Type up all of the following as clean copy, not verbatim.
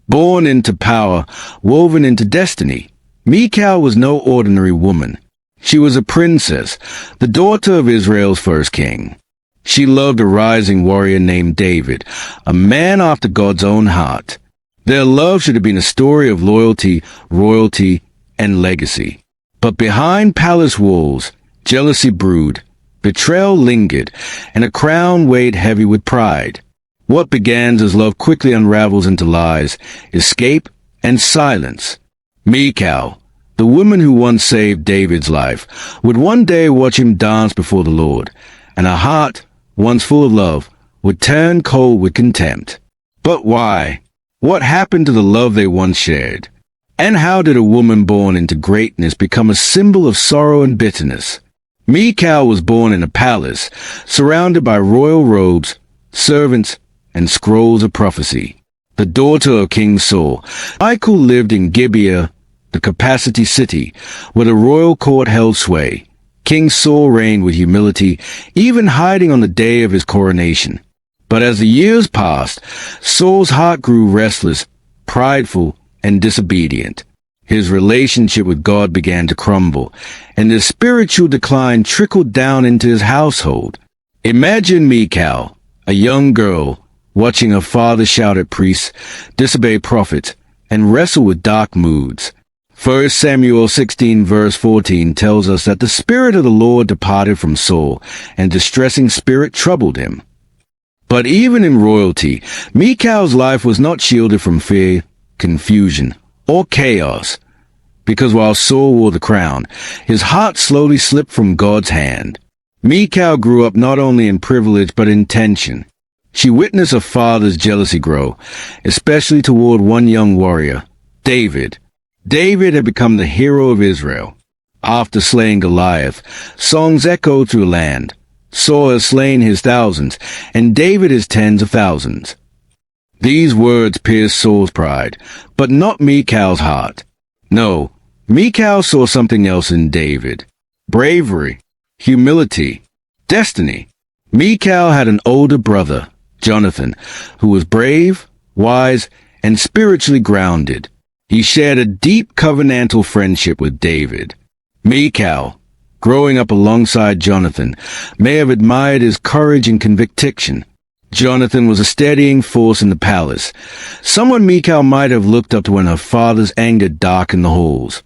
Born into power, woven into destiny, Michal was no ordinary woman. She was a princess, the daughter of Israel's first king. She loved a rising warrior named David, a man after God's own heart. Their love should have been a story of loyalty, royalty, and legacy. But behind palace walls, jealousy brewed, betrayal lingered, and a crown weighed heavy with pride. What began as love quickly unravels into lies, escape, and silence. Michal, the woman who once saved David's life, would one day watch him dance before the Lord, and her heart, once full of love, would turn cold with contempt. But why? What happened to the love they once shared? And how did a woman born into greatness become a symbol of sorrow and bitterness? Michal was born in a palace, surrounded by royal robes, servants, and scrolls of prophecy. The daughter of King Saul, Michal lived in Gibeah, the capacity city, where the royal court held sway. King Saul reigned with humility, even hiding on the day of his coronation. But as the years passed, Saul's heart grew restless, prideful, and disobedient. His relationship with God began to crumble, and his spiritual decline trickled down into his household. Imagine Michal, a young girl, watching her father shout at priests, disobey prophets, and wrestle with dark moods. 1 Samuel 16 verse 14 tells us that the Spirit of the Lord departed from Saul, and distressing spirit troubled him. But even in royalty, Michal's life was not shielded from fear, confusion, or chaos, because while Saul wore the crown, his heart slowly slipped from God's hand. Michal grew up not only in privilege but in tension. She witnessed her father's jealousy grow, especially toward one young warrior, David. David had become the hero of Israel. After slaying Goliath, songs echoed through the land. Saul has slain his thousands, and David his tens of thousands. These words pierced Saul's pride, but not Michal's heart. No, Michal saw something else in David. Bravery, humility, destiny. Michal had an older brother, Jonathan, who was brave, wise, and spiritually grounded. He shared a deep covenantal friendship with David. Michal, growing up alongside Jonathan, may have admired his courage and conviction. Jonathan was a steadying force in the palace, someone Michal might have looked up to when her father's anger darkened the halls.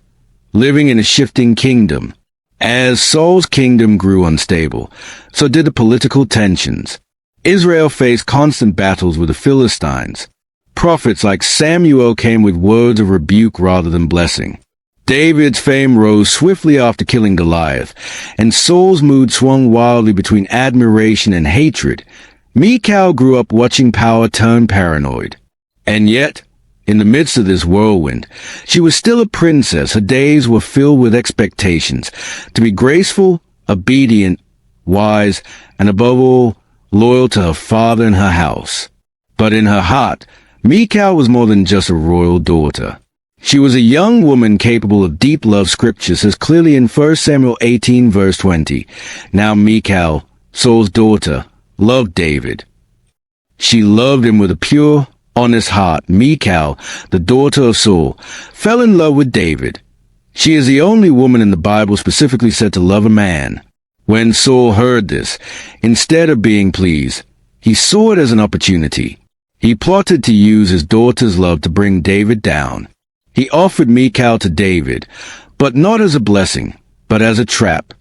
Living in a shifting kingdom. As Saul's kingdom grew unstable, so did the political tensions. Israel faced constant battles with the Philistines. Prophets like Samuel came with words of rebuke rather than blessing. David's fame rose swiftly after killing Goliath, and Saul's mood swung wildly between admiration and hatred. Michal grew up watching power turn paranoid. And yet, in the midst of this whirlwind, she was still a princess. Her days were filled with expectations to be graceful, obedient, wise, and above all, loyal to her father and her house. But in her heart, Michal was more than just a royal daughter. She was a young woman capable of deep love. Scripture says clearly in 1 Samuel 18 verse 20, "Now Michal, Saul's daughter, loved David. She loved him with a pure, honest heart." Michal, the daughter of Saul, fell in love with David. She is the only woman in the Bible specifically said to love a man. When Saul heard this, instead of being pleased, he saw it as an opportunity. He plotted to use his daughter's love to bring David down. He offered Michal to David, but not as a blessing, but as a trap.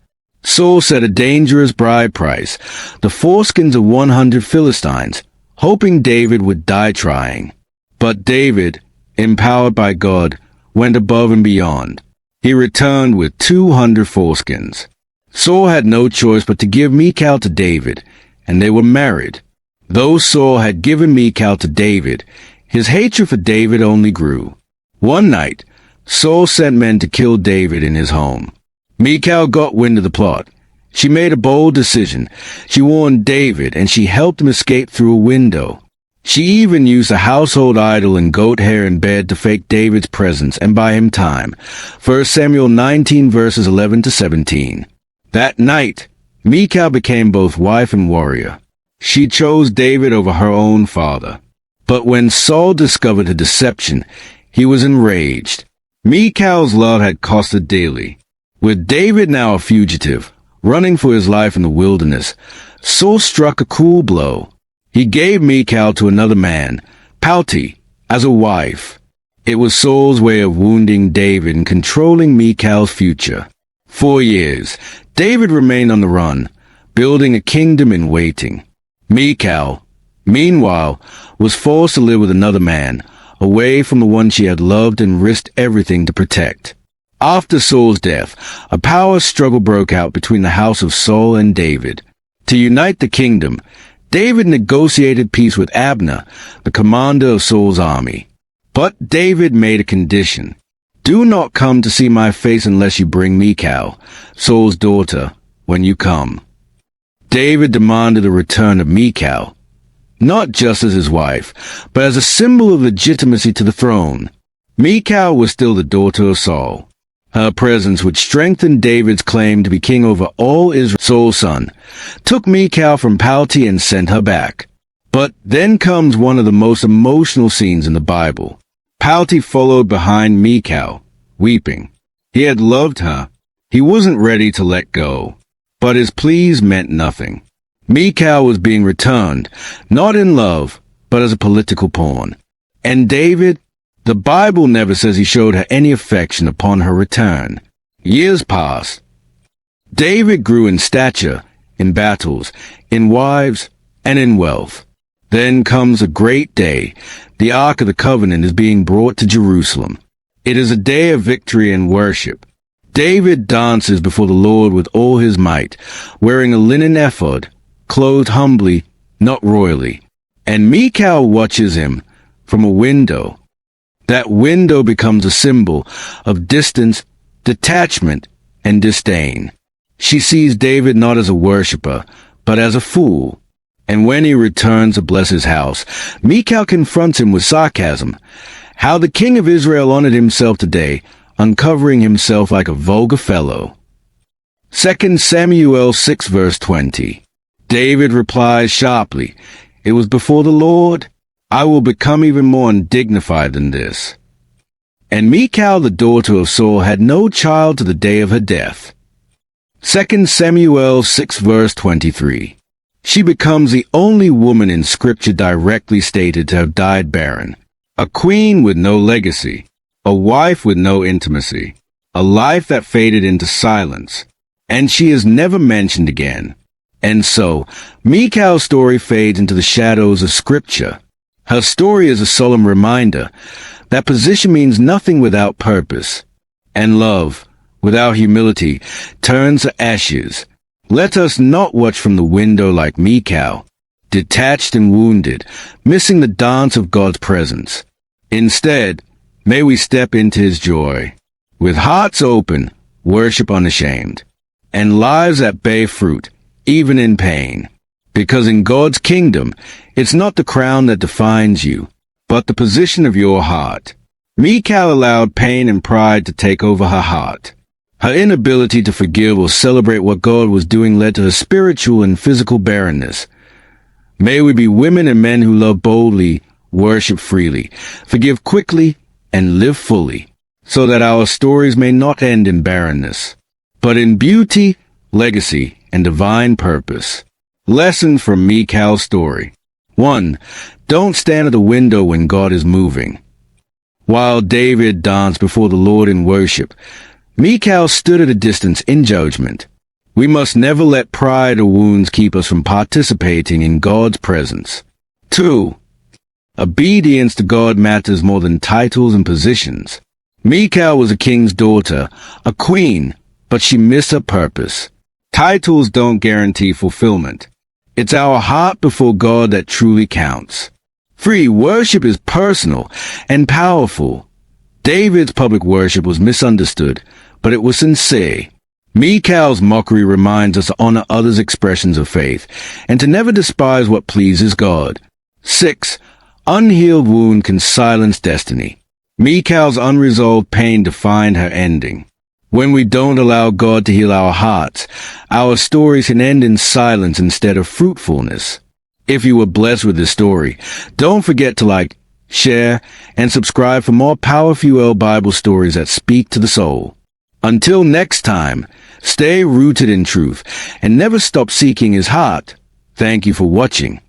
Saul set a dangerous bribe price, the foreskins of 100 Philistines, hoping David would die trying. But David, empowered by God, went above and beyond. He returned with 200 foreskins. Saul had no choice but to give Michal to David, and they were married. Though Saul had given Michal to David, his hatred for David only grew. One night, Saul sent men to kill David in his home. Michal got wind of the plot. She made a bold decision. She warned David, and she helped him escape through a window. She even used a household idol and goat hair in bed to fake David's presence and buy him time. 1 Samuel 19 verses 11 to 17. That night, Michal became both wife and warrior. She chose David over her own father. But when Saul discovered her deception, he was enraged. Michal's love had cost her dearly. With David now a fugitive, running for his life in the wilderness, Saul struck a cruel blow. He gave Michal to another man, Palti, as a wife. It was Saul's way of wounding David and controlling Michal's future. 4 years, David remained on the run, building a kingdom in waiting. Michal, meanwhile, was forced to live with another man, away from the one she had loved and risked everything to protect. After Saul's death, a power struggle broke out between the house of Saul and David. To unite the kingdom, David negotiated peace with Abner, the commander of Saul's army. But David made a condition. Do not come to see my face unless you bring Michal, Saul's daughter, when you come. David demanded the return of Michal, not just as his wife, but as a symbol of legitimacy to the throne. Michal was still the daughter of Saul. Her presence would strengthen David's claim to be king over all Israel. Saul's son took Michal from Palti and sent her back. But then comes one of the most emotional scenes in the Bible. Palti followed behind Michal, weeping. He had loved her. He wasn't ready to let go. But his pleas meant nothing. Michal was being returned, not in love, but as a political pawn. And David, the Bible never says he showed her any affection upon her return. Years passed. David grew in stature, in battles, in wives, and in wealth. Then comes a great day. The Ark of the Covenant is being brought to Jerusalem. It is a day of victory and worship. David dances before the Lord with all his might, wearing a linen ephod, clothed humbly, not royally. And Michal watches him from a window. That window becomes a symbol of distance, detachment, and disdain. She sees David not as a worshiper, but as a fool. And when he returns to bless his house, Michal confronts him with sarcasm. How the king of Israel honored himself today, uncovering himself like a vulgar fellow. 2 Samuel 6 verse 20. David replies sharply, "It was before the Lord. I will become even more undignified than this." And Michal, the daughter of Saul, had no child to the day of her death. 2 Samuel 6 verse 23. She becomes the only woman in Scripture directly stated to have died barren. A queen with no legacy. A wife with no intimacy. A life that faded into silence. And she is never mentioned again. And so, Michal's story fades into the shadows of Scripture. Her story is a solemn reminder that position means nothing without purpose. And love, without humility, turns to ashes. Let us not watch from the window like Michal, detached and wounded, missing the dance of God's presence. Instead, may we step into his joy, with hearts open, worship unashamed, and lives that bear fruit, even in pain. Because in God's kingdom, it's not the crown that defines you, but the position of your heart. Michal allowed pain and pride to take over her heart. Her inability to forgive or celebrate what God was doing led to her spiritual and physical barrenness. May we be women and men who love boldly, worship freely, forgive quickly, and live fully, so that our stories may not end in barrenness, but in beauty, legacy, and divine purpose. Lesson from Michal's story. 1. Don't stand at the window when God is moving. While David danced before the Lord in worship, Michal stood at a distance in judgment. We must never let pride or wounds keep us from participating in God's presence. 2. Obedience to God matters more than titles and positions. Michal was a king's daughter, a queen, but she missed her purpose. Titles don't guarantee fulfillment. It's our heart before God that truly counts. 3. Worship is personal and powerful. David's public worship was misunderstood, but it was sincere. Michal's mockery reminds us to honor others' expressions of faith and to never despise what pleases God. 6. Unhealed wound can silence destiny. Michal's unresolved pain defined her ending. When we don't allow God to heal our hearts, our stories can end in silence instead of fruitfulness. If you were blessed with this story, don't forget to like, share, and subscribe for more power-fueled Bible stories that speak to the soul. Until next time, stay rooted in truth and never stop seeking His heart. Thank you for watching.